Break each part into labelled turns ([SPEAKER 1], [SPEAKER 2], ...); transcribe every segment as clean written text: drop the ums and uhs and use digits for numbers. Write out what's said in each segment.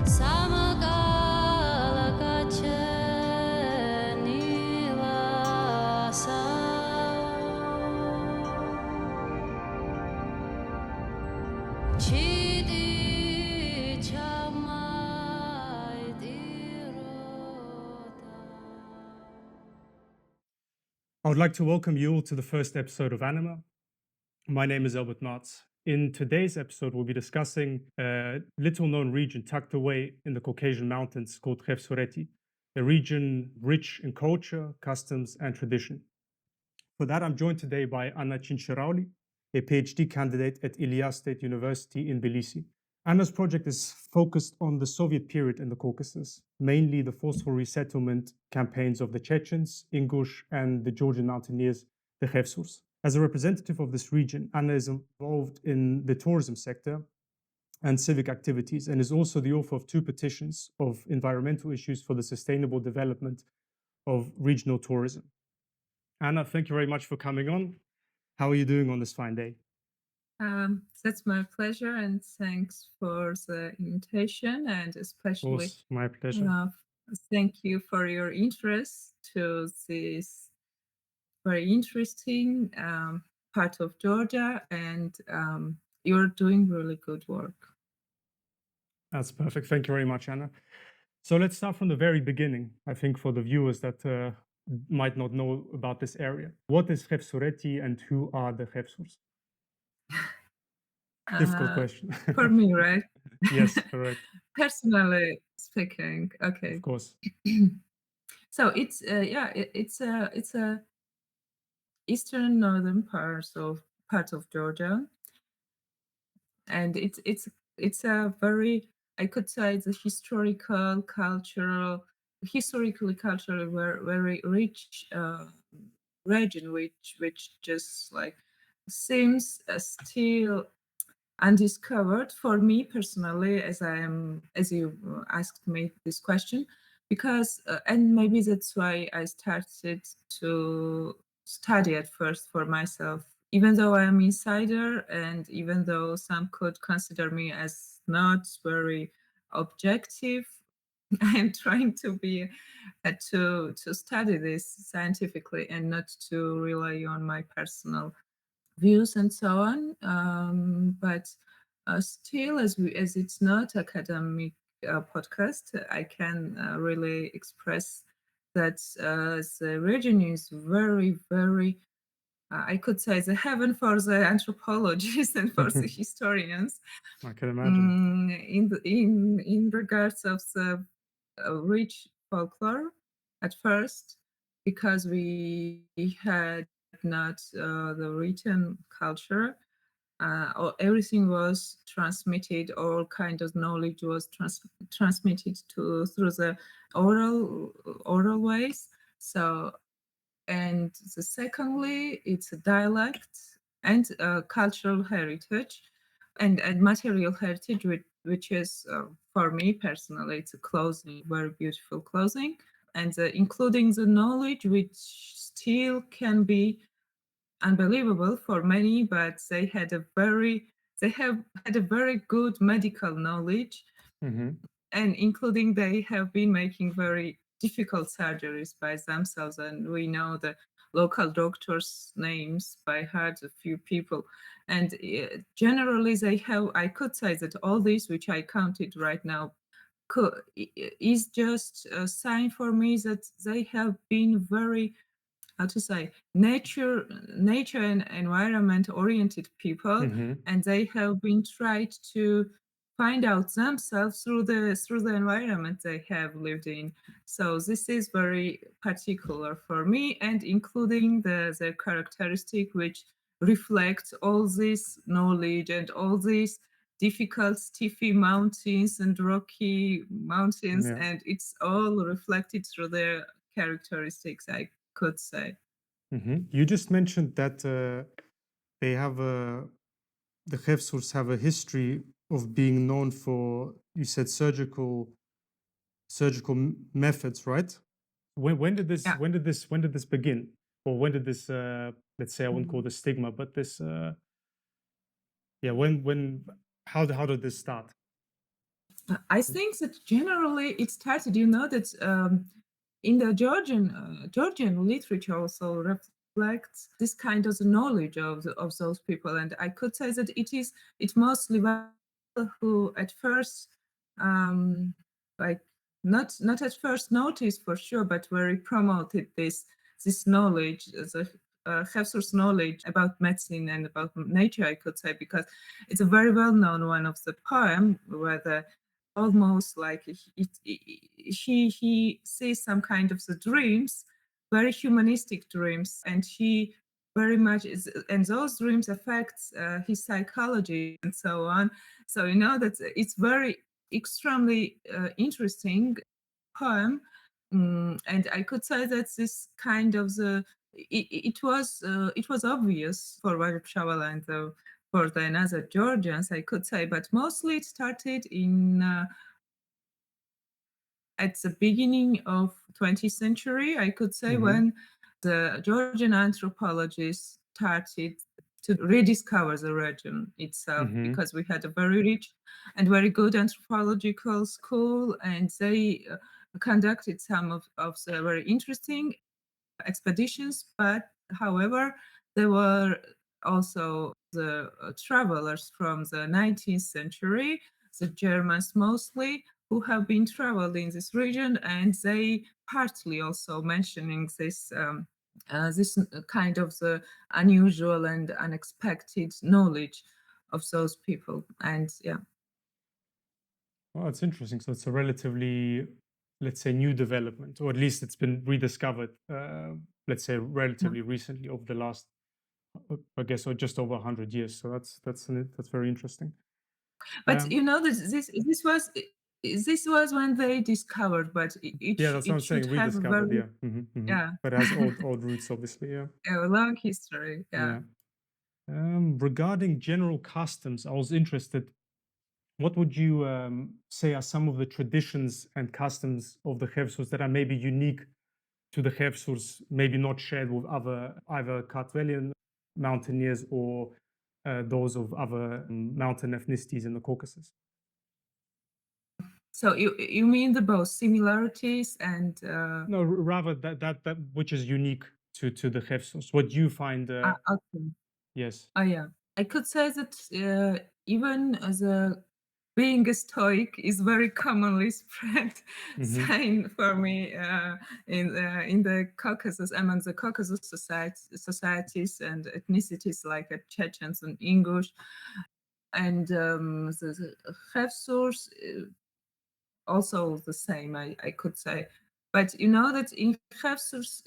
[SPEAKER 1] I would like to welcome you all to the first episode of Anima. My name is Albert Martz. In today's episode, we'll be discussing a little-known region tucked away in the Caucasian mountains called Khevsureti, a region rich in culture, customs, and tradition. For that, I'm joined today by Anna Tchintcharauli, a PhD candidate at Ilyas State University in Tbilisi. Anna's project is focused on the Soviet period in the Caucasus, mainly the forceful resettlement campaigns of the Chechens, Ingush, and the Georgian mountaineers, the Khevsurs. As a representative of this region, Anna is involved in the tourism sector and civic activities, and is also the author of 2 petitions of environmental issues for the sustainable development of regional tourism. Anna, thank you very much for coming on. How are you doing on this fine day?
[SPEAKER 2] That's my pleasure, and thanks for the invitation, and especially
[SPEAKER 1] Of course, my pleasure.
[SPEAKER 2] Thank you for your interest to this very interesting part of Georgia, and you're doing really good work.
[SPEAKER 1] That's perfect. Thank you very much, Anna. So let's start from the very beginning, I think, for the viewers that might not know about this area. What is Khevsureti and who are the Khevsurs? Difficult question.
[SPEAKER 2] For me, right?
[SPEAKER 1] Yes, correct.
[SPEAKER 2] Personally speaking, okay.
[SPEAKER 1] Of course.
[SPEAKER 2] So it's it's a eastern northern part of Georgia, and it's a very, I could say, it's a historically culturally very rich region, which just like seems still undiscovered for me personally, as you asked me this question, because and maybe that's why I started to study at first for myself, even though I am insider, and even though some could consider me as not very objective. I am trying to be to study this scientifically and not to rely on my personal views and so on. But still, as it's not academic podcast, I can really express that the region is very, very. I could say the heaven for the anthropologists and for the historians.
[SPEAKER 1] I can imagine.
[SPEAKER 2] In regards of the rich folklore at first, because we had not the written culture, or everything was transmitted, all kind of knowledge was transmitted through the oral ways. So, and the secondly, it's a dialect and cultural heritage and material heritage, which is for me personally, it's a clothing, very beautiful clothing, and including the knowledge, which still can be unbelievable for many, but they have had a very good medical knowledge, and including they have been making very difficult surgeries by themselves, and we know the local doctors' names by heart, a few people, and generally they have. I could say that all this, which I counted right now, is just a sign for me that they have been very, how to say, nature and environment oriented people, and they have been tried to find out themselves through the environment they have lived in. So this is very particular for me, and including the characteristic which reflects all this knowledge and all these difficult stiffy mountains and rocky mountains, and it's all reflected through their characteristics, I could say.
[SPEAKER 1] You just mentioned that they have the Khevsurs have a history of being known for, you said, surgical methods, right? When did this begin, or when did this let's say, I wouldn't call this stigma, but this how did this start?
[SPEAKER 2] I think that generally it started, that in the Georgian literature also reflects this kind of knowledge of those people, and I could say that it mostly who at first um, like not at first noticed for sure, but very promoted this knowledge, the Khevsur's knowledge about medicine and about nature, I could say, because it's a very well known one of the poem where the almost like he sees some kind of the dreams, very humanistic dreams, and he very much is, and those dreams affects his psychology and so on. So that it's very extremely interesting poem. And I could say that this kind of it was obvious for Warshawala and for the another Georgians, I could say, but mostly it started in at the beginning of 20th century, I could say,
[SPEAKER 1] Mm-hmm.
[SPEAKER 2] when the Georgian anthropologists started to rediscover the region itself,
[SPEAKER 1] Mm-hmm.
[SPEAKER 2] because we had a very rich and very good anthropological school, and they conducted some of the very interesting expeditions. But however, there were also the travelers from the 19th century, the Germans mostly, who have been traveled in this region, and they partly also mentioning this kind of the unusual and unexpected knowledge of those people. And yeah.
[SPEAKER 1] Well, it's interesting. So it's a relatively, let's say, new development, or at least it's been rediscovered, let's say, relatively recently over the last, I guess, or just over 100 years. So that's very interesting.
[SPEAKER 2] But
[SPEAKER 1] Um,
[SPEAKER 2] this was when they discovered, but
[SPEAKER 1] yeah, that's what I'm
[SPEAKER 2] it should
[SPEAKER 1] saying.
[SPEAKER 2] have a
[SPEAKER 1] Rediscovered.
[SPEAKER 2] very,
[SPEAKER 1] Yeah.
[SPEAKER 2] yeah,
[SPEAKER 1] But it has old roots, obviously. Yeah.
[SPEAKER 2] a long history. Yeah.
[SPEAKER 1] Yeah. Regarding general customs, I was interested. What would you say are some of the traditions and customs of the Khevsurs that are maybe unique to the Khevsurs, maybe not shared with other either Kartvelian mountaineers or those of other mountain ethnicities in the Caucasus?
[SPEAKER 2] So you mean the both similarities and
[SPEAKER 1] No, rather that which is unique to the Khevsurs. What do you find?
[SPEAKER 2] okay.
[SPEAKER 1] Yes.
[SPEAKER 2] Oh yeah, I could say that even as a being a Stoic is very commonly spread
[SPEAKER 1] Mm-hmm.
[SPEAKER 2] sign for me in the Caucasus, among the Caucasus societies and ethnicities like Chechens and Ingush, and the Khevsurs also the same, I could say. But that in Khevsurs,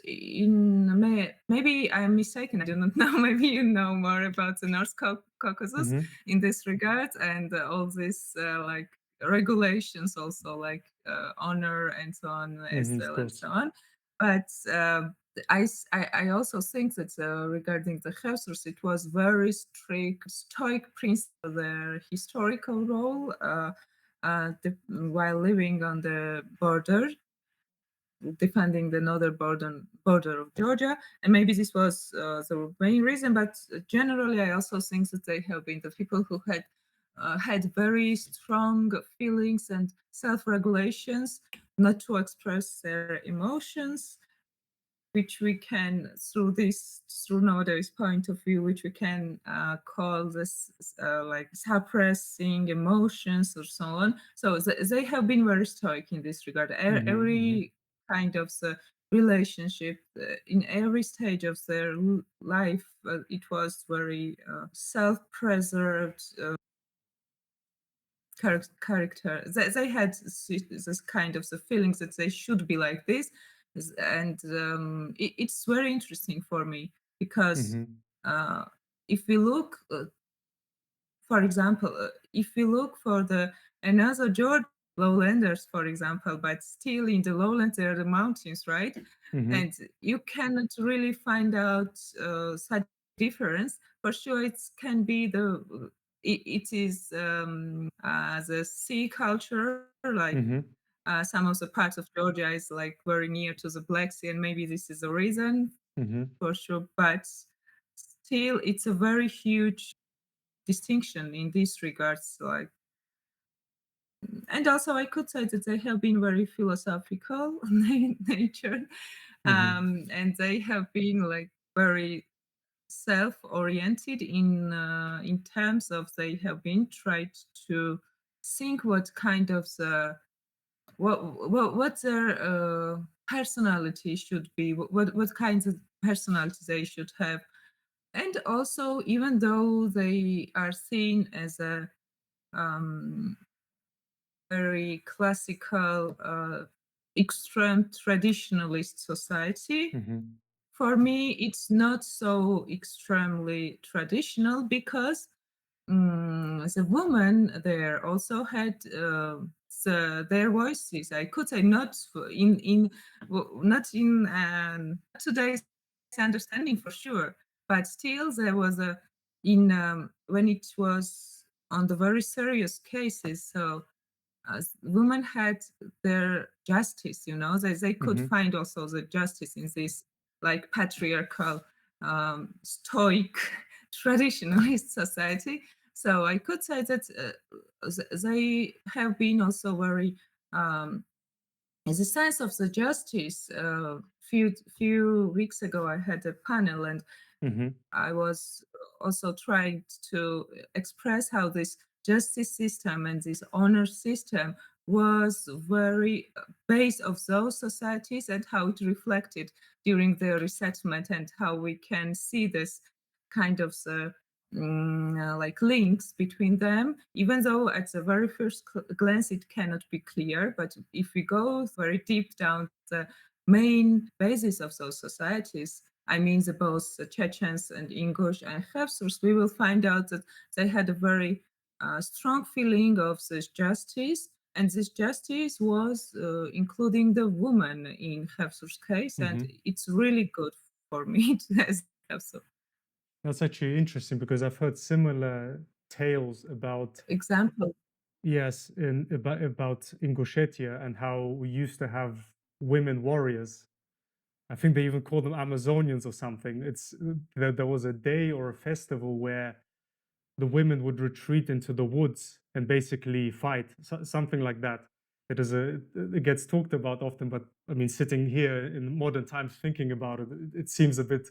[SPEAKER 2] maybe I am mistaken, I do not know, maybe you know more about the North Caucasus
[SPEAKER 1] Mm-hmm.
[SPEAKER 2] in this regard, and all these like regulations also, like honor and so on,
[SPEAKER 1] Mm-hmm. Of
[SPEAKER 2] Estelle and
[SPEAKER 1] course.
[SPEAKER 2] so on. But I also think that regarding the Khevsurs, it was very strict, stoic principle, their historical role. While living on the border, defending the northern border of Georgia. And maybe this was the main reason, but generally, I also think that they have been the people who had very strong feelings and self-regulations, not to express their emotions, which we can through nowadays point of view, which we can call this like suppressing emotions or so on. So they have been very stoic in this regard.
[SPEAKER 1] Mm-hmm. Mm-hmm.
[SPEAKER 2] Every kind of the relationship in every stage of their life, it was very self-preserved character. They had this kind of the feelings that they should be like this. And it's very interesting for me because
[SPEAKER 1] Mm-hmm.
[SPEAKER 2] uh, if we look, for example, if we look for the another Georgia lowlanders, for example, but still in the lowlands there are the mountains, right?
[SPEAKER 1] Mm-hmm.
[SPEAKER 2] And you cannot really find out such difference. For sure, it can be it is the sea culture, like
[SPEAKER 1] Mm-hmm.
[SPEAKER 2] some of the parts of Georgia is like very near to the Black Sea, and maybe this is the reason
[SPEAKER 1] Mm-hmm.
[SPEAKER 2] for sure. But still, it's a very huge distinction in these regards. Like, And also, I could say that they have been very philosophical nature,
[SPEAKER 1] Hmm.
[SPEAKER 2] and they have been like very self-oriented in terms of they have been tried to think what kind of the what their personality should be, what kinds of personality they should have, and also even though they are seen as a um, very classical, extreme traditionalist society.
[SPEAKER 1] Hmm.
[SPEAKER 2] For me, it's not so extremely traditional because the women there also had their voices. I could say not not in today's understanding for sure, but still there was a in when it was on the very serious cases. So women had their justice, they could
[SPEAKER 1] Hmm.
[SPEAKER 2] find also the justice in this like patriarchal, stoic, traditionalist society. So I could say that they have been also very, in the sense of the justice. Few weeks ago, I had a panel, and
[SPEAKER 1] Hmm.
[SPEAKER 2] I was also trying to express how this justice system and this honor system was very base of those societies and how it reflected during the resettlement and how we can see this kind of the like links between them, even though at the very first glance it cannot be clear. But if we go very deep down the main basis of those societies, I mean, the both the Chechens and Ingush and Khevsurs, we will find out that they had a very strong feeling of this justice, and this justice was including the woman in Khevsur's case, and
[SPEAKER 1] Hmm.
[SPEAKER 2] it's really good for me as Khevsur.
[SPEAKER 1] That's actually interesting because I've heard similar tales about,
[SPEAKER 2] Example.
[SPEAKER 1] yes, about Ingushetia and how we used to have women warriors. I think they even call them Amazonians or something. There was a day or a festival where the women would retreat into the woods and basically fight, something like that. It gets talked about often, but I mean, sitting here in modern times thinking about it, it seems a bit,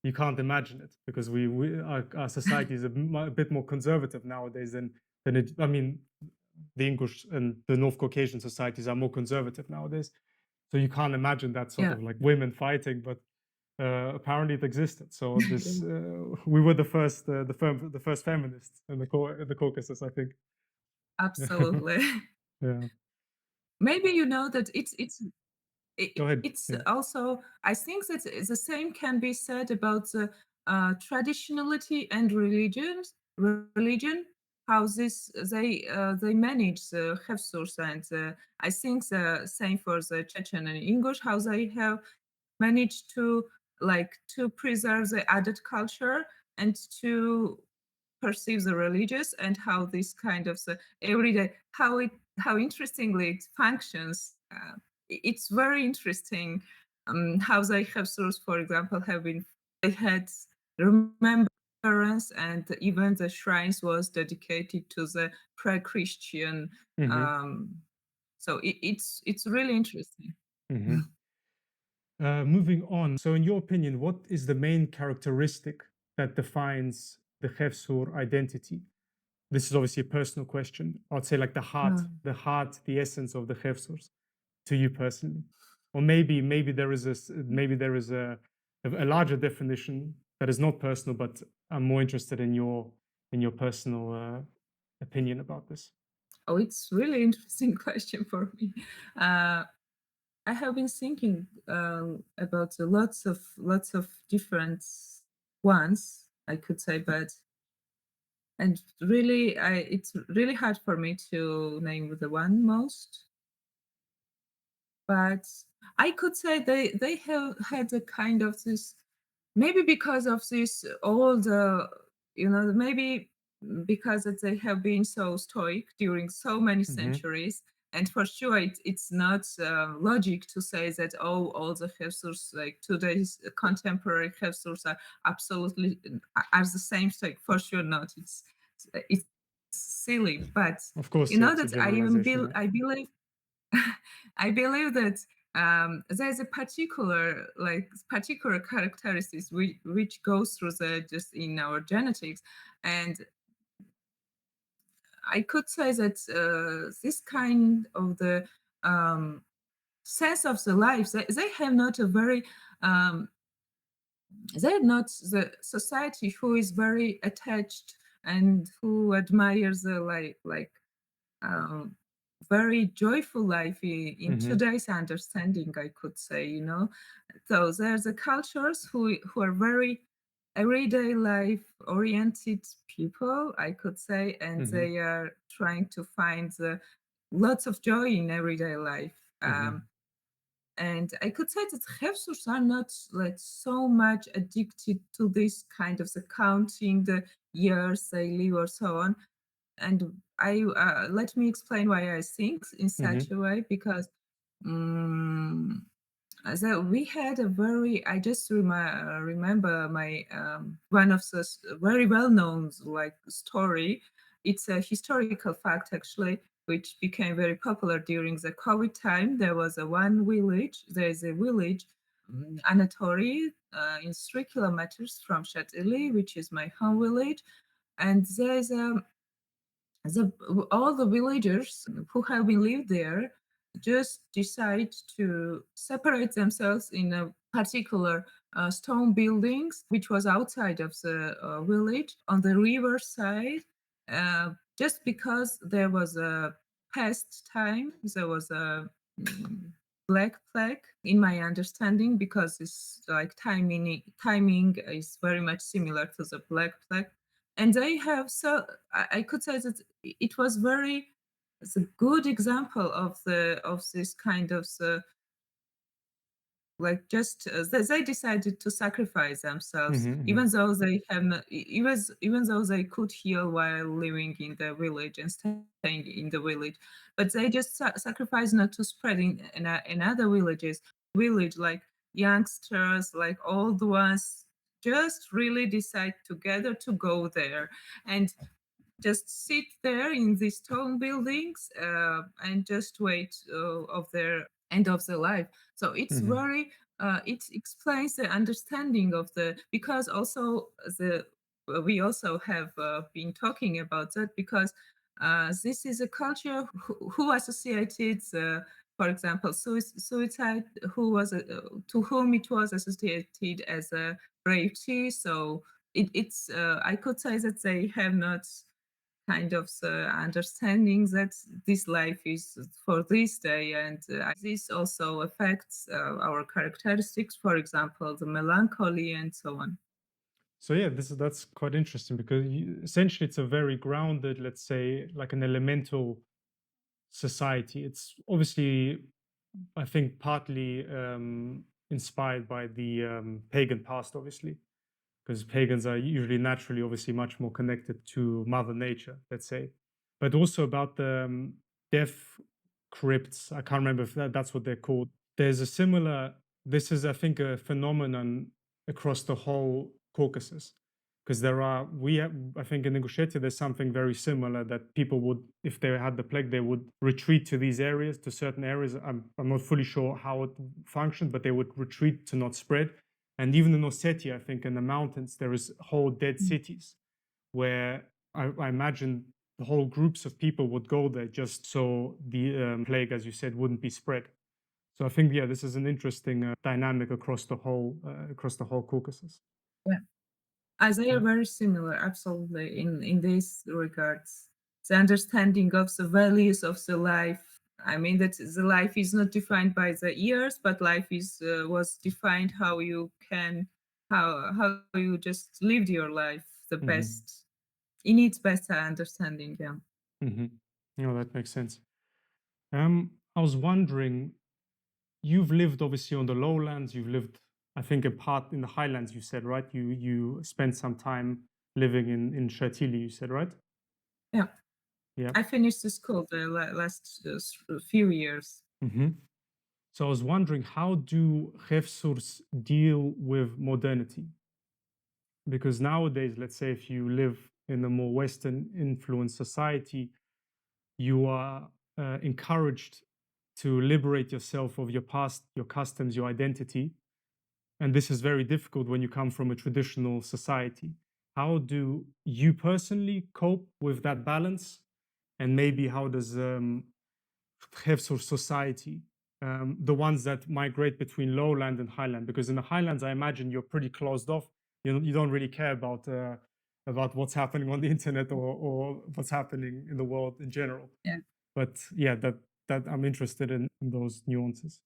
[SPEAKER 1] you can't imagine it because our society is a bit more conservative nowadays than it. I mean, the English and the North Caucasian societies are more conservative nowadays, so you can't imagine that sort
[SPEAKER 2] Yeah.
[SPEAKER 1] of like women fighting, but apparently it existed. So
[SPEAKER 2] Yeah,
[SPEAKER 1] we were the first feminists in in the Caucasus, I think.
[SPEAKER 2] absolutely.
[SPEAKER 1] Yeah.
[SPEAKER 2] Maybe you know that
[SPEAKER 1] Go ahead.
[SPEAKER 2] it's
[SPEAKER 1] Yeah.
[SPEAKER 2] also, I think that the same can be said about the traditionality and religion, how this they manage the Khevsurs, and I think the same for the Chechen and English, how they have managed to like to preserve the adult culture and to perceive the religious, and how this kind of the everyday, how interestingly it functions. It's very interesting how they have source, for example, have been they had remembrance, and even the shrines was dedicated to the pre-Christian.
[SPEAKER 1] Hmm.
[SPEAKER 2] Um, so it's really interesting.
[SPEAKER 1] Hmm. Moving on. So, in your opinion, what is the main characteristic that defines the Khevsur identity? This is obviously a personal question. I'd say like
[SPEAKER 2] Um,
[SPEAKER 1] the essence of the Khevsurs to you personally, or maybe there is maybe there is a larger definition that is not personal, but I'm more interested in your personal opinion about this.
[SPEAKER 2] oh, it's really interesting question for me. Uh, I have been thinking about lots of different ones, I could say, but and really, it's really hard for me to name the one most. But I could say they have had a kind of this, maybe because of this all the, maybe because that they have been so stoic during so many
[SPEAKER 1] Hmm.
[SPEAKER 2] centuries. And for sure it's not logic to say that, oh, all the Khevsurs, like today's contemporary Khevsurs, are absolutely are the same stoic. For sure not. It's silly, but
[SPEAKER 1] Of course,
[SPEAKER 2] you
[SPEAKER 1] yeah,
[SPEAKER 2] know
[SPEAKER 1] it's a
[SPEAKER 2] that
[SPEAKER 1] generalization, right?
[SPEAKER 2] I believe I believe that there's a particular characteristics which goes through the just in our genetics, and I could say that this kind of the um, sense of the life, they have not a very um, they're not the society who is very attached and who admires the um, very joyful life in
[SPEAKER 1] Mhm,
[SPEAKER 2] today's understanding, I could say, you know. So there's the cultures who are very everyday life oriented people, I could say, and
[SPEAKER 1] mhm,
[SPEAKER 2] they are trying to find lots of joy in everyday life.
[SPEAKER 1] mhm,
[SPEAKER 2] And I could say that Khevsurs are not like so much addicted to this kind of the counting the years they live or so on. And I let me explain why I think in such
[SPEAKER 1] mhm,
[SPEAKER 2] a way, because um, so we had a very I just remember my one of the very well known like story. It's a historical fact actually, which became very popular during the COVID time. There was a one village. There is a village, Anatori, in 3 kilometers from Shatili, which is my home village, and there's a the all the villagers who have been lived there just decide to separate themselves in a particular stone buildings which was outside of the village on the river side, just because there was a past time, there was a mm, black plague in my understanding, because it's like timing is very much similar to the black plague. And they have, so I could say that it was very, it's a good example of this kind of like just they decided to sacrifice themselves,
[SPEAKER 1] mhm,
[SPEAKER 2] even
[SPEAKER 1] mhm,
[SPEAKER 2] though they have not, even though they could heal while living in the village and staying in the village, but they just sacrifice not to spread in other villages. Village like youngsters, like old ones, just really decide together to go there and just sit there in these stone buildings and just wait of their end of their life. So it's
[SPEAKER 1] mhm,
[SPEAKER 2] very it explains the understanding of the, because also the we also have been talking about that, because this is a culture who associated for example suicide, who was to whom it was associated as a brave. So it's I could say that they have not kind of understanding that this life is for this day, and this also affects our characteristics, for example the melancholy and so on.
[SPEAKER 1] So yeah, that's quite interesting because essentially it's a very grounded, let's say, like an elemental society. It's obviously, I think, partly inspired by the pagan past, obviously, because pagans are usually naturally, obviously, much more connected to Mother Nature, let's say, but also about the death crypts. I can't remember if that's what they're called. There's a similar, this is, I think, a phenomenon across the whole Caucasus. Because there are, we have, I think in Ingushetia, there's something very similar that people would, if they had the plague, they would retreat to these areas, to certain areas. I'm not fully sure how it functioned, but they would retreat to not spread. And even in Ossetia, I think in the mountains, there is whole dead
[SPEAKER 2] Mm.
[SPEAKER 1] cities where I imagine the whole groups of people would go there just so the plague, as you said, wouldn't be spread. So I think, yeah, this is an interesting dynamic across the whole Caucasus.
[SPEAKER 2] Yeah. As they are
[SPEAKER 1] Yeah.
[SPEAKER 2] very similar, absolutely, in these regards. The understanding of the values of the life. I mean that the life is not defined by the years, but life is was defined how you can, how you just lived your life the
[SPEAKER 1] Hmm.
[SPEAKER 2] best in its best understanding. Yeah.
[SPEAKER 1] Hmm. You know, that makes sense. I was wondering, you've lived obviously on the lowlands. You've lived, I think, a part in the highlands. You said, right? You spent some time living in Shatili. You said, right?
[SPEAKER 2] Yeah.
[SPEAKER 1] Yeah.
[SPEAKER 2] I finished the school the last few years.
[SPEAKER 1] Hmm. So I was wondering, how do Khevsurs deal with modernity? Because nowadays, let's say if you live in a more Western influenced society, you are encouraged to liberate yourself of your past, your customs, your identity. And this is very difficult when you come from a traditional society. How do you personally cope with that balance? And maybe how does Khevsur society, the ones that migrate between lowland and highland? Because in the highlands, I imagine you're pretty closed off. You don't really care about what's happening on the internet or what's happening in the world in general.
[SPEAKER 2] Yeah.
[SPEAKER 1] But yeah, that I'm interested in those nuances.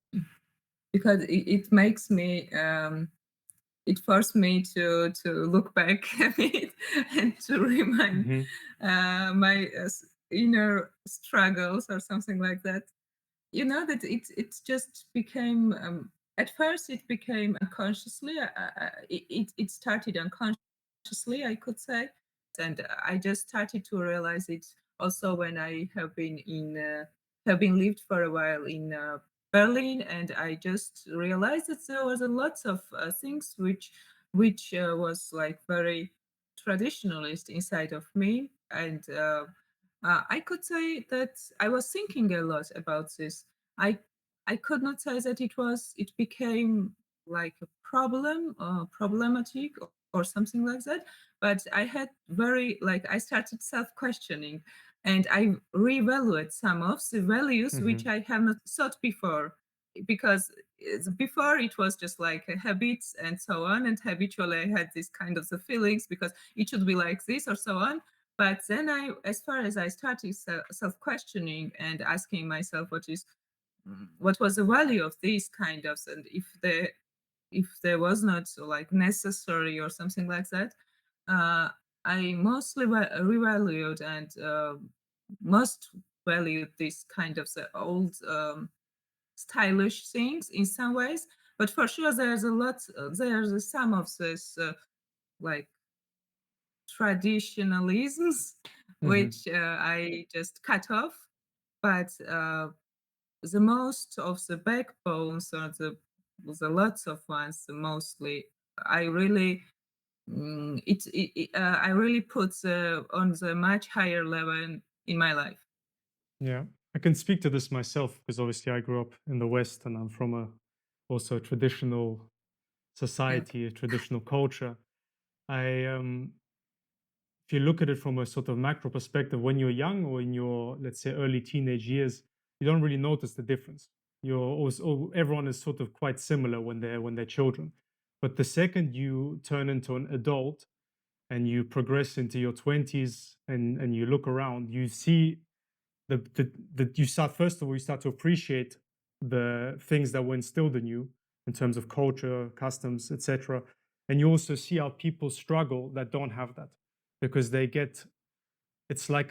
[SPEAKER 2] Because it makes me it forced me to look back a bit and to remind
[SPEAKER 1] Hmm.
[SPEAKER 2] my inner struggles or something like that. You know that it just became at first it became unconsciously. It started unconsciously, I could say, and I just started to realize it also when I have been lived for a while in Berlin, and I just realized that there was a lot of things which was like very traditionalist inside of me, and I could say that I was thinking a lot about this. I I could not say that it became like a problem or problematic or something like that, but I had very like I started self-questioning, and I reevaluate some of the values which
[SPEAKER 1] Hmm.
[SPEAKER 2] I have not thought before, because before it was just like habits and so on, and habitually I had this kind of the feelings because it should be like this or so on. But then as far as I started self-questioning and asking myself what was the value of these kind of, and if there was not so like necessary or something like that, uh, I mostly revalued and most valued this kind of the old stylish things in some ways. But for sure, there's some of this like traditionalisms
[SPEAKER 1] Hmm.
[SPEAKER 2] which I just cut off. But the most of the backbones or the lots of ones mostly I really I really put on the much higher level in my life.
[SPEAKER 1] Yeah, I can speak to this myself because obviously I grew up in the West and I'm from a also a traditional
[SPEAKER 2] Yeah.
[SPEAKER 1] society, a traditional culture. I if you look at it from a sort of macro perspective, when you're young or in your, let's say, early teenage years, you don't really notice the difference. Everyone is sort of quite similar when they're children. But the second you turn into an adult and you progress into your 20s and you look around, you see the you start first of all you start to appreciate the things that were instilled in you in terms of culture, customs, etc. And you also see how people struggle that don't have that because they get it's like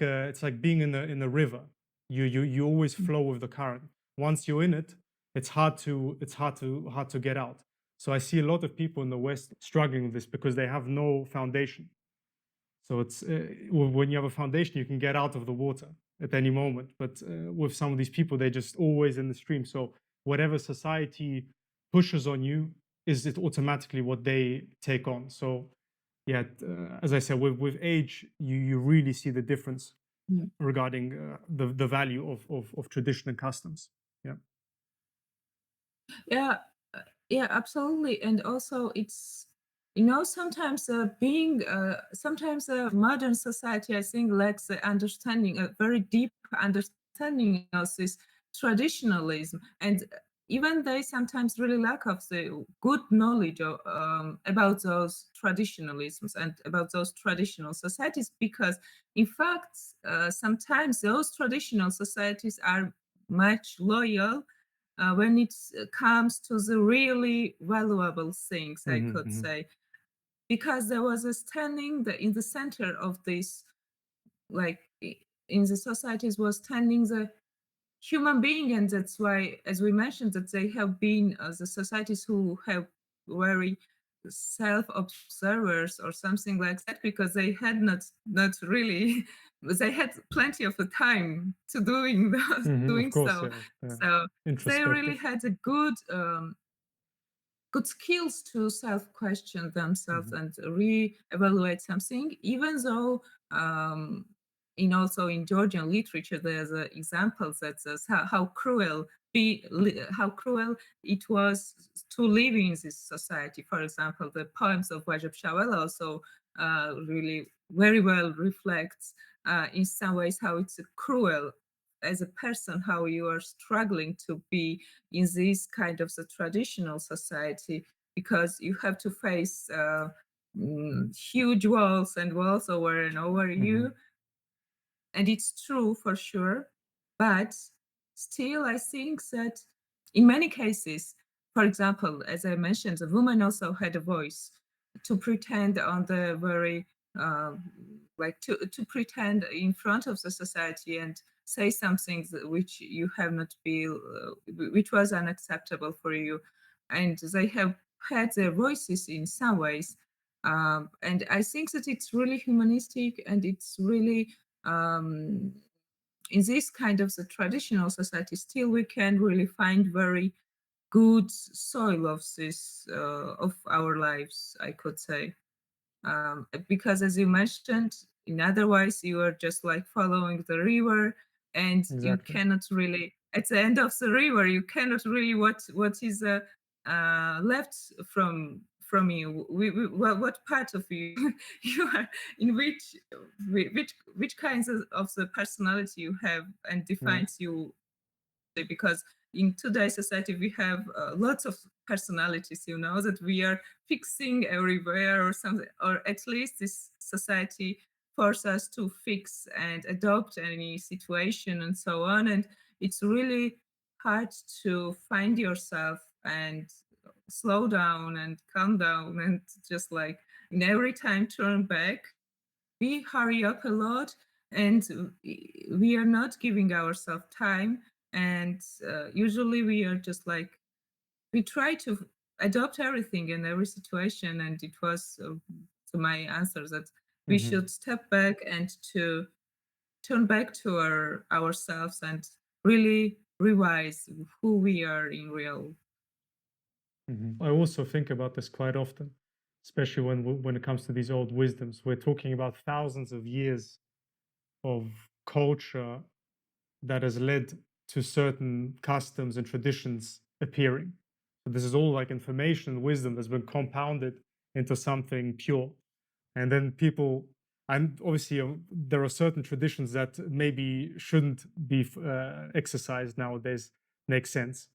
[SPEAKER 1] being in a river. You always
[SPEAKER 2] Mm.
[SPEAKER 1] flow with the current. Once you're in it, it's hard to get out. So I see a lot of people in the West struggling with this because they have no foundation. So it's when you have a foundation, you can get out of the water at any moment. But with some of these people, they're just always in the stream. So whatever society pushes on you, is it automatically what they take on? So yeah, as I said, with age, you really see the difference
[SPEAKER 2] Yeah.
[SPEAKER 1] regarding the value of tradition and customs. Yeah.
[SPEAKER 2] Yeah, yeah, absolutely. And also, it's sometimes sometimes modern society, I think, lacks a very deep understanding of this traditionalism, and even they sometimes really lack of the good knowledge about those traditionalisms and about those traditional societies, because in fact, sometimes those traditional societies are much loyal when it comes to the really valuable things, I
[SPEAKER 1] Hmm.
[SPEAKER 2] could
[SPEAKER 1] Hmm.
[SPEAKER 2] say, because there was a standing in the center of this, like in the societies, was standing the human being, and that's why, as we mentioned, that they have been the societies who have very self-observers or something like that, because they had not really they had plenty of the time to
[SPEAKER 1] Of
[SPEAKER 2] doing
[SPEAKER 1] course,
[SPEAKER 2] so.
[SPEAKER 1] yeah, yeah.
[SPEAKER 2] So they really
[SPEAKER 1] Introspective.
[SPEAKER 2] had a good skills to self-question themselves
[SPEAKER 1] Hmm.
[SPEAKER 2] and re-evaluate something, even though um, in also in Georgian literature, there's examples that says how cruel it was to live in this society. For example, the poems of Wajab Shawel also really very well reflects in some ways how it's cruel as a person, how you are struggling to be in this kind of the traditional society, because you have to face huge walls and walls over and over
[SPEAKER 1] Hmm.
[SPEAKER 2] you. And it's true for sure. But still, I think that in many cases, for example, as I mentioned, the woman also had a voice to pretend on the very, uh, like to pretend in front of the society and say something which you have not been, which was unacceptable for you. And they have had their voices in some ways. And I think that it's really humanistic, and it's really um, in this kind of the traditional society, still we can really find very good soil of this of our lives, I could say. Because as you mentioned, in otherwise you are just like following the river, and you
[SPEAKER 1] Exactly.
[SPEAKER 2] cannot really at the end of the river you cannot really what is left from you. What part of you you are in which kinds of the personality you have and
[SPEAKER 1] Yeah.
[SPEAKER 2] defines you, because in today's society we have lots of personalities, that we are fixing everywhere or something, or at least this society forces us to fix and adopt any situation and so on. And it's really hard to find yourself and slow down and calm down and just like in every time turn back. We hurry up a lot, and we are not giving ourselves time. And usually we are just like we try to adopt everything in every situation. And it was to my answer that we
[SPEAKER 1] Hmm.
[SPEAKER 2] should step back and to turn back to ourselves and really revise who we are in real.
[SPEAKER 1] I also think about this quite often, especially when it comes to these old wisdoms. We're talking about thousands of years of culture that has led to certain customs and traditions appearing. So this is all like information and wisdom that's been compounded into something pure. And then people, and obviously there are certain traditions that maybe shouldn't be exercised nowadays. Makes sense.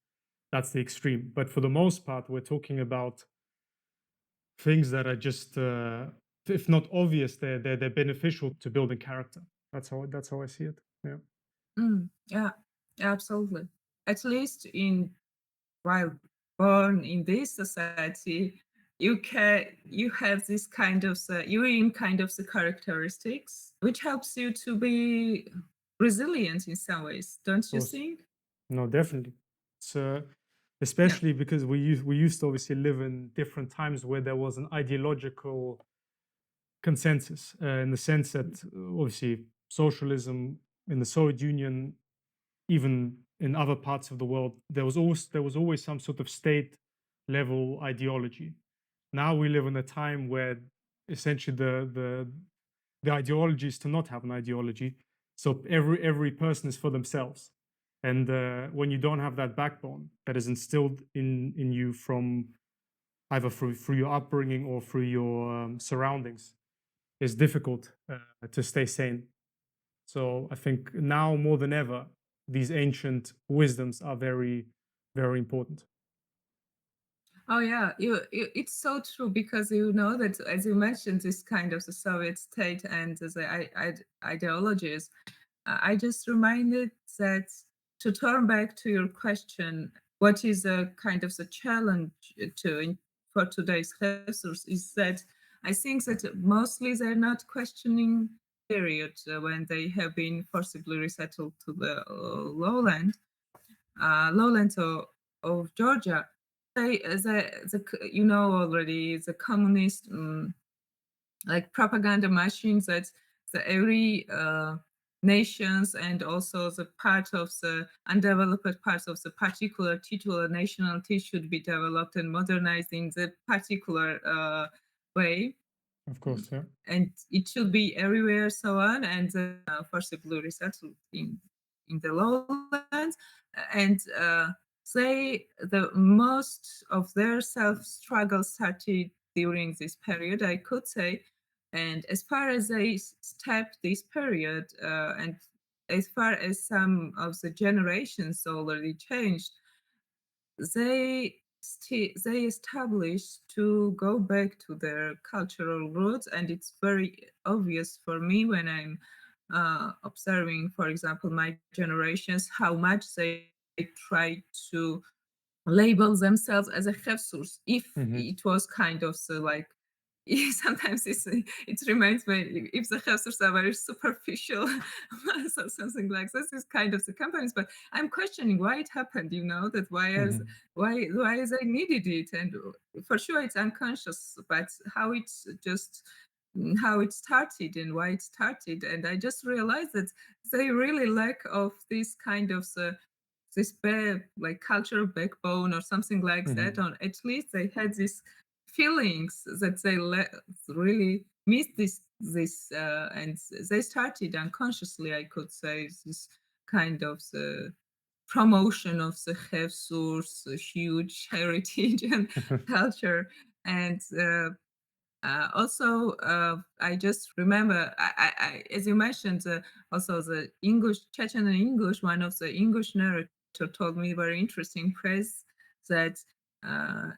[SPEAKER 1] That's the extreme. But for the most part, we're talking about things that are just, if not obvious, they're beneficial to building character. That's how I see it. Yeah.
[SPEAKER 2] Yeah, absolutely. At least in while born in this society, you have this kind of you're in kind of the characteristics which helps you to be resilient in some ways, don't
[SPEAKER 1] Of
[SPEAKER 2] you
[SPEAKER 1] course.
[SPEAKER 2] think?
[SPEAKER 1] No, definitely. It's
[SPEAKER 2] Yeah.
[SPEAKER 1] especially because we used to obviously live in different times where there was an ideological consensus, in the sense that obviously socialism in the Soviet Union, even in other parts of the world, there was always some sort of state level ideology. Now we live in a time where essentially the ideology is to not have an ideology. So every person is for themselves. And when you don't have that backbone that is instilled in you from either through your upbringing or through your surroundings, it's difficult to stay sane. So I think now more than ever, these ancient wisdoms are very, very important.
[SPEAKER 2] Oh yeah, it's so true, because you know that as you mentioned this kind of the Soviet state and the ideologies. I just reminded that to turn back to your question, what is a kind of the challenge for today's Khevsurs is that I think that mostly they're not questioning period when they have been forcibly resettled to the lowlands of Georgia. You know already the communist like propaganda machines that the every nations and also the part of the undeveloped parts of the particular titular nationality should be developed and modernized in the particular way.
[SPEAKER 1] Of course, yeah.
[SPEAKER 2] and it should be everywhere, so on, and forcibly resettled in the lowlands, and the most of their self struggle started during this period, I could say, and as far as they stepped this period, and as far as some of the generations already changed, they established to go back to their cultural roots, and it's very obvious for me when I'm observing, for example, my generations, how much they try to label themselves as a Khevsurs, if
[SPEAKER 1] Hmm.
[SPEAKER 2] it was kind of so like sometimes it reminds me if the Khevsurs are very superficial or something like this is kind of the companies, but I'm questioning why it happened, that
[SPEAKER 1] Hmm.
[SPEAKER 2] why they needed it, and for sure it's unconscious, but how it started and why it started, and I just realized that they really lack of this kind of like cultural backbone or something like that,
[SPEAKER 1] Hmm.
[SPEAKER 2] or at least they had these feelings that they really missed this, and they started unconsciously, I could say, this kind of the promotion of the Khevsur's huge heritage and culture, and also, I just remember, as you mentioned, also the English, Chechen and English, one of the English narrator told me very interesting phrase that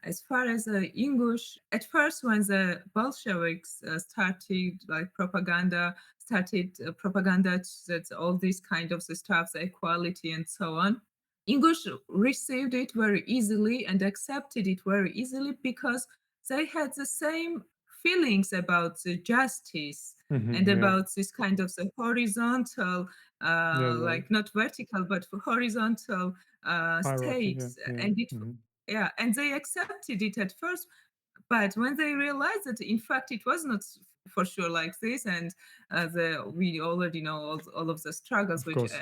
[SPEAKER 2] as far as the English, at first when the Bolsheviks started propaganda that all these kind of the stuff, the equality and so on, English received it very easily and accepted it very easily because they had the same feelings about the justice and
[SPEAKER 1] Hmm. Yeah.
[SPEAKER 2] about this kind of the horizontal,
[SPEAKER 1] Yeah. The
[SPEAKER 2] like not vertical, but horizontal
[SPEAKER 1] hierarchy. Yeah.
[SPEAKER 2] states,
[SPEAKER 1] Yeah.
[SPEAKER 2] and it,
[SPEAKER 1] Hmm.
[SPEAKER 2] yeah, and they accepted it at first, but when they realized that in fact it was not for sure like this, and we already know all of the struggles
[SPEAKER 1] Of course.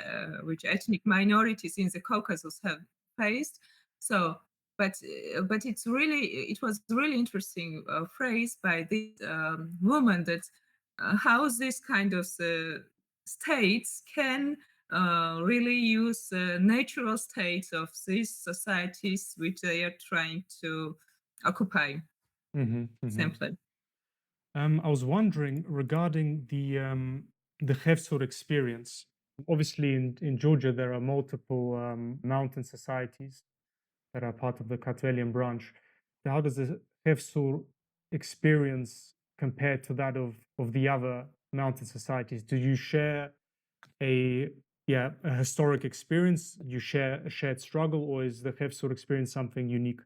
[SPEAKER 2] which ethnic minorities in the Caucasus have faced. So, but it was really interesting phrase by this woman that how this kind of states can really use natural states of these societies which they are trying to occupy,
[SPEAKER 1] Hmm. Hmm.
[SPEAKER 2] simply.
[SPEAKER 1] I was wondering regarding the Khevsur experience. Obviously, in Georgia, there are multiple mountain societies that are part of the Kartvelian branch. So how does the Khevsur experience compare to that of the other mountain societies? Do you share a a historic experience? You share a shared struggle, or is the Khevsur experience something unique,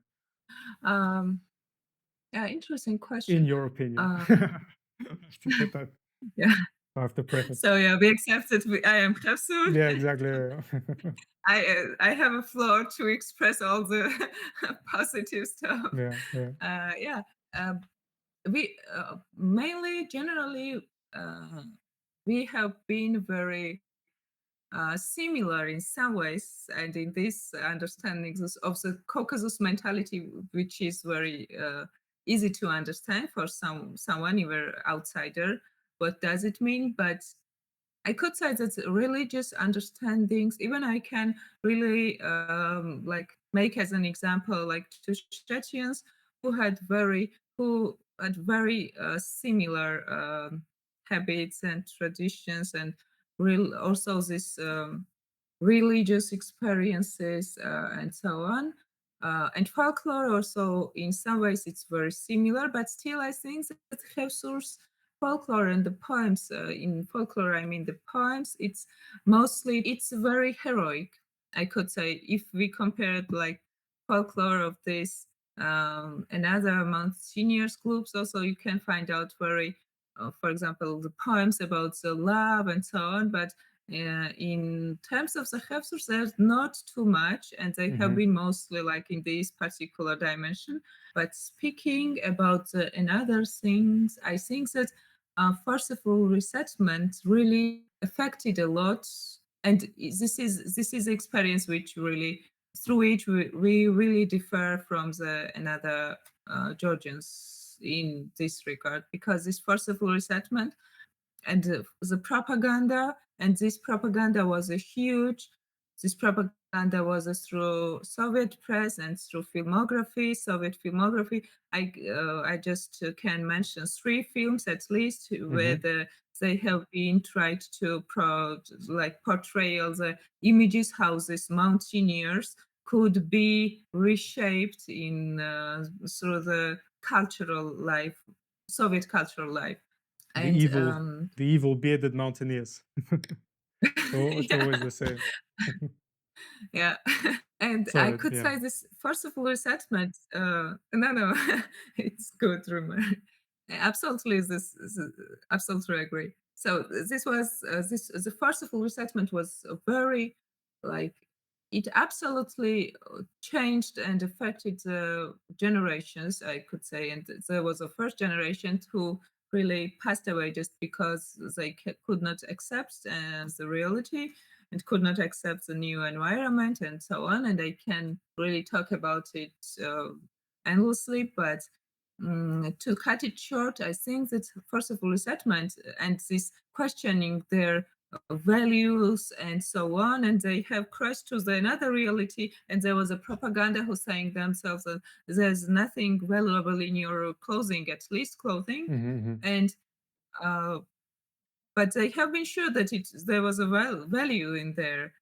[SPEAKER 2] Um, yeah, interesting
[SPEAKER 1] in
[SPEAKER 2] question.
[SPEAKER 1] your opinion?
[SPEAKER 2] Uh,
[SPEAKER 1] I have to put that.
[SPEAKER 2] yeah.
[SPEAKER 1] I have to preface.
[SPEAKER 2] So yeah, we accept that I am Khevsur.
[SPEAKER 1] Yeah, exactly. Yeah.
[SPEAKER 2] I have a floor to express all the positive stuff.
[SPEAKER 1] Yeah, yeah.
[SPEAKER 2] Yeah, uh, we mainly generally we have been very similar in some ways, and in this understanding of the Caucasus mentality, which is very easy to understand for someone even outsider. What does it mean? But I could say that religious understandings, even I can really like make as an example, like two Chechens who had very similar habits and traditions, and real also this religious experiences and so on. And folklore also, in some ways, it's very similar, but still, I think that Khevsur's folklore and the poems, in folklore, I mean the poems, it's very heroic, I could say, if we compare it like folklore of this and other Monsignors groups, also you can find out very, for example, the poems about the love and so on, but in terms of the Khevsurs, there's not too much, and they have
[SPEAKER 1] Hmm.
[SPEAKER 2] been mostly like in this particular dimension. But speaking about another things, I think that first of all, resettlement really affected a lot, and this is experience which really through which we really differ from the another Georgians in this regard, because this forcible resettlement and the propaganda, and this propaganda was a huge, this propaganda was through Soviet press and through filmography, Soviet filmography. I just can mention three films at least where they have been tried to portray the images how these mountaineers could be reshaped in through the cultural life, Soviet cultural life.
[SPEAKER 1] The
[SPEAKER 2] And
[SPEAKER 1] evil bearded mountaineers. It's
[SPEAKER 2] yeah,
[SPEAKER 1] always the same.
[SPEAKER 2] yeah. And I
[SPEAKER 1] Sorry,
[SPEAKER 2] could
[SPEAKER 1] yeah.
[SPEAKER 2] say this forcible resettlement. No, it's good rumor. Absolutely, absolutely agree. So this was the forcible resettlement was a very like it absolutely changed and affected the generations, I could say. And there was a first generation who really passed away just because they could not accept the reality and could not accept the new environment and so on. And I can really talk about it endlessly, but to cut it short, I think that first of all, resettlement and this questioning their values and so on, and they have crashed to the another reality. And there was a propaganda who saying themselves that there's nothing valuable in your clothing, at least clothing, and uh, but they have been sure that there was a value in there,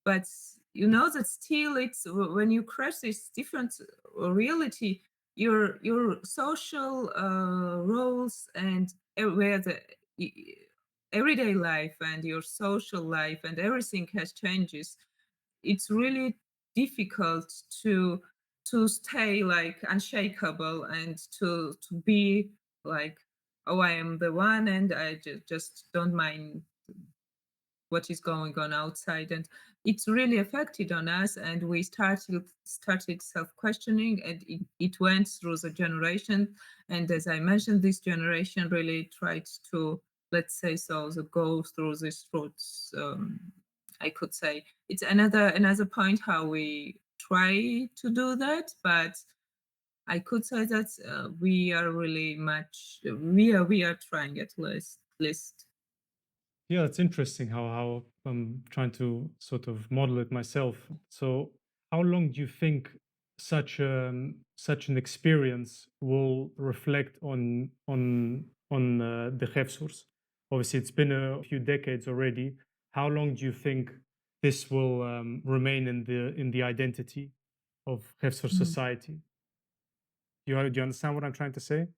[SPEAKER 2] but you know that still it's when you crash this different reality, your social roles and where the everyday life and your social life and everything has changes. It's really difficult to stay like unshakable and to be like, oh, I am the one and I just don't mind what is going on outside. And it's really affected on us, and we started self-questioning, and it went through the generation. And as I mentioned, this generation really tried to, let's say, so the go through these routes. I could say it's another point how we try to do that, but I could say that we are really much we are trying at least.
[SPEAKER 1] Yeah, it's interesting how I'm trying to sort of model it myself. So, how long do you think such an experience will reflect on the Khevsurs? Obviously, it's been a few decades already. How long do you think this will remain in the identity of Khevsur
[SPEAKER 2] Mm.
[SPEAKER 1] society? Do you understand what I'm trying to say?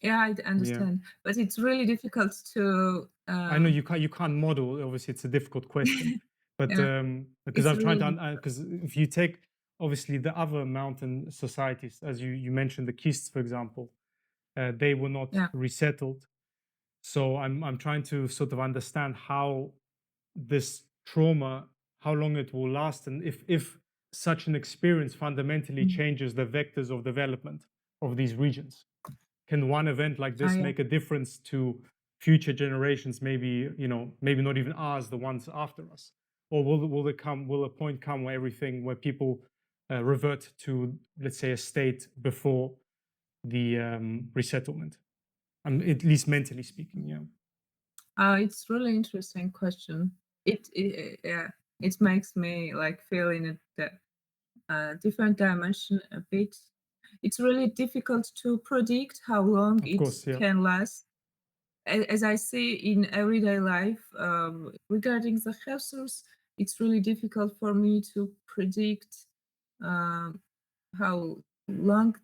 [SPEAKER 2] Yeah, I
[SPEAKER 1] Yeah.
[SPEAKER 2] understand, but it's really difficult to.
[SPEAKER 1] I know you can't model. Obviously, it's a difficult question, but
[SPEAKER 2] Yeah,
[SPEAKER 1] because
[SPEAKER 2] it's
[SPEAKER 1] I'm trying
[SPEAKER 2] really
[SPEAKER 1] to
[SPEAKER 2] difficult.
[SPEAKER 1] because if you take obviously the other mountain societies, as you mentioned, the Kists, for example, they were not
[SPEAKER 2] Yeah.
[SPEAKER 1] resettled. So I'm trying to sort of understand how this trauma, how long it will last, and if such an experience fundamentally
[SPEAKER 2] Mm.
[SPEAKER 1] changes the vectors of development of these regions. Can one event like
[SPEAKER 2] Ah,
[SPEAKER 1] this
[SPEAKER 2] yeah.
[SPEAKER 1] make a difference to future generations, maybe maybe not even ours, the ones after us? Or will a point come where everything, where people revert to, let's say, a state before the resettlement, at least mentally speaking? Yeah.
[SPEAKER 2] It's really interesting question. Yeah, it makes me like feel in different dimension a bit. It's really difficult to predict how long
[SPEAKER 1] Of
[SPEAKER 2] it
[SPEAKER 1] course. Yeah.
[SPEAKER 2] can last. As I see in everyday life, regarding the Khevsurs, it's really difficult for me to predict um, how long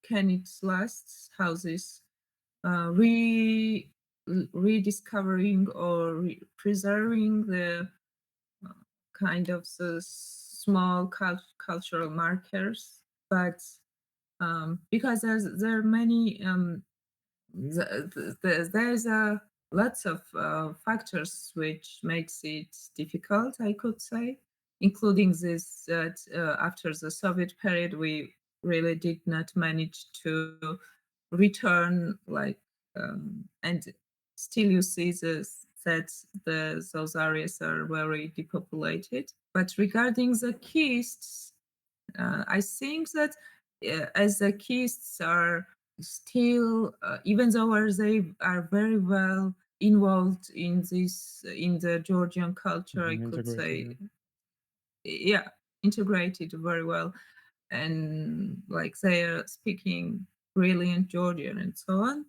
[SPEAKER 2] can it last, how this uh, re rediscovering or preserving the uh, kind of the small cultural markers, but because there are many there's a lots of factors which makes it difficult, I could say, including this that after the Soviet period we really did not manage to return and still you see that those areas are very depopulated. But regarding the Kists, I think that as the Kists are still, even though they are very well involved in this, in the Georgian culture, I could
[SPEAKER 1] Integrated, yeah.
[SPEAKER 2] say, yeah, integrated very well, and like they are speaking brilliant Georgian and so on.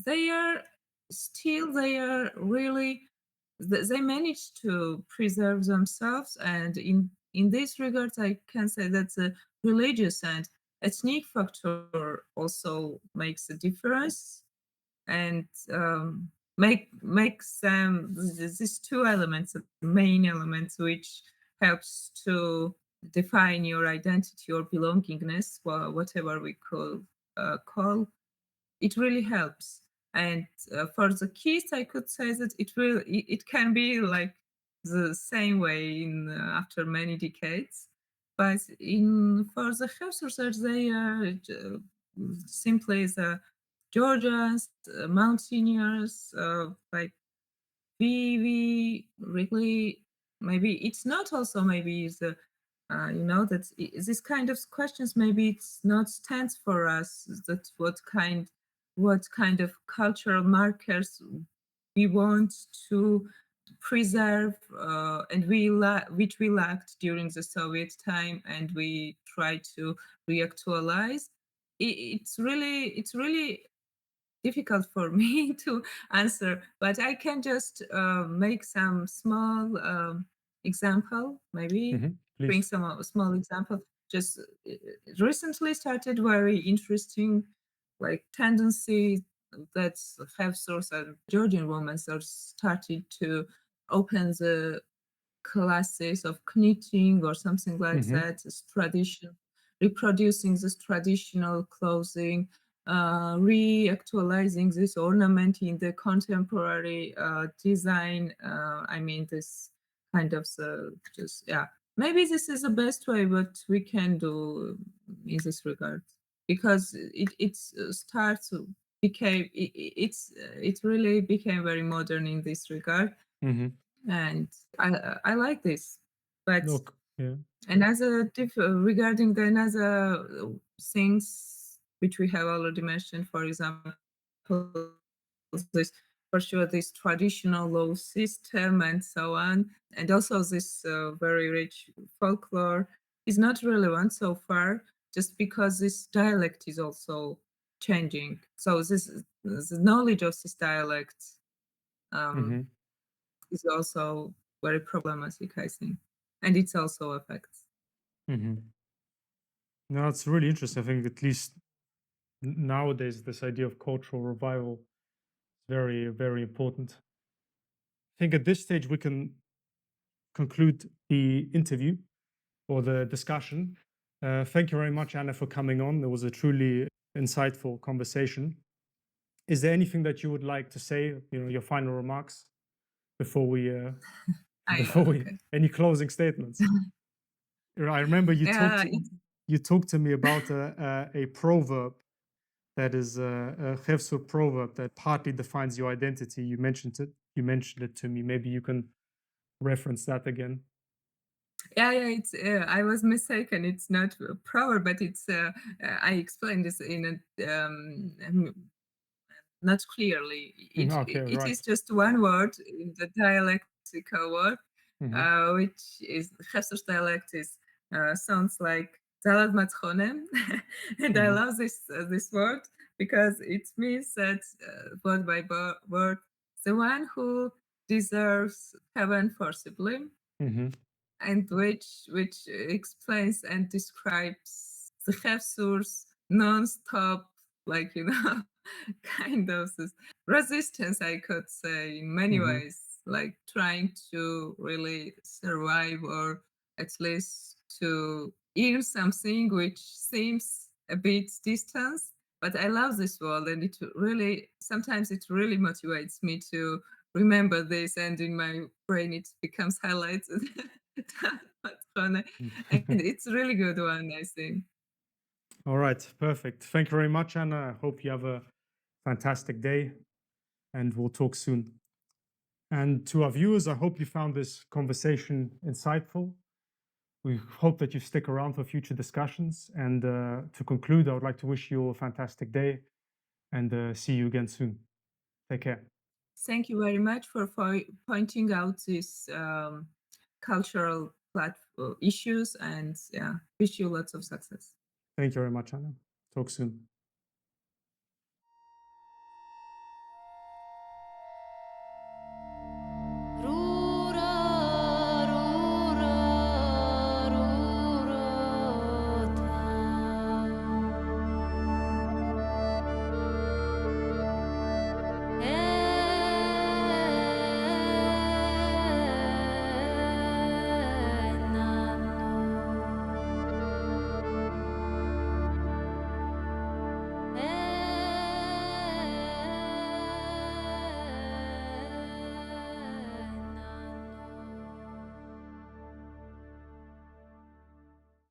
[SPEAKER 2] They are still, they are really, they manage to preserve themselves, and in this regard, I can say that the religious and ethnic factor also makes a difference, and makes them these two elements, the main elements, which helps to define your identity or belongingness, whatever we call it, really helps. And for the kids, I could say that it can be like the same way in after many decades. But in for the Khevsurs, they are simply the Georgians, mountaineers, like we really, maybe it's not also, maybe the that this kind of questions, maybe it's not stands for us, that what kind of cultural markers we want to preserve, and which we lacked during the Soviet time, and we try to reactualize. It's really difficult for me to answer, but I can just make some small example, maybe bring
[SPEAKER 1] Please.
[SPEAKER 2] some small example. Just recently started very interesting, like tendency that have source and Georgian women are started to open the classes of knitting or something like that, this tradition, reproducing this traditional clothing, reactualizing this ornament in the contemporary design. I mean, this kind of just, yeah. Maybe this is the best way what we can do in this regard, because it starts to became it really became very modern in this regard,
[SPEAKER 1] Mm-hmm.
[SPEAKER 2] and I like this. But
[SPEAKER 1] Look, yeah.
[SPEAKER 2] regarding the another things which we have already mentioned, for example, this, for sure, this traditional law system and so on, and also this very rich folklore is not relevant so far, just because this dialect is also changing. So the knowledge of this dialect um,
[SPEAKER 1] Mm-hmm.
[SPEAKER 2] is also very problematic, I think, and it's also affects.
[SPEAKER 1] Mm-hmm. No, it's really interesting. I think at least nowadays this idea of cultural revival is very, very important. I think at this stage we can conclude the interview or the discussion. Thank you very much, Anna, for coming on. It was a truly insightful conversation. Is there anything that you would like to say? Your final remarks before we before we
[SPEAKER 2] Okay.
[SPEAKER 1] any closing statements? I remember
[SPEAKER 2] Yeah,
[SPEAKER 1] you talked to me about a proverb that is a Khevsur proverb that partly defines your identity. You mentioned it to me. Maybe you can reference that again.
[SPEAKER 2] yeah. It's I was mistaken. It's not proper, but it's. I explained this in a not clearly.
[SPEAKER 1] Okay,
[SPEAKER 2] It is
[SPEAKER 1] right.
[SPEAKER 2] just one word in the dialectical word,
[SPEAKER 1] Hmm.
[SPEAKER 2] which is Khevsur's dialect is sounds like Zalad Matchonem, and I
[SPEAKER 1] Hmm.
[SPEAKER 2] love this word because it means that word by word, the one who deserves heaven forcibly,
[SPEAKER 1] Hmm.
[SPEAKER 2] and which explains and describes the Khevsurs non-stop, like kind of this resistance, I could say, in many
[SPEAKER 1] Hmm.
[SPEAKER 2] ways, like trying to really survive, or at least to earn something which seems a bit distant. But I love this world, and it really, sometimes it really motivates me to remember this, and in my brain it becomes highlighted. And it's a really good one, I think.
[SPEAKER 1] All right, perfect. Thank you very much, Anna. I hope you have a fantastic day, and we'll talk soon. And to our viewers, I hope you found this conversation insightful. We hope that you stick around for future discussions. And to conclude, I would like to wish you a fantastic day and see you again soon. Take care.
[SPEAKER 2] Thank you very much for pointing out these cultural issues, and yeah, wish you lots of success.
[SPEAKER 1] Thank you very much, Anna. Talk soon.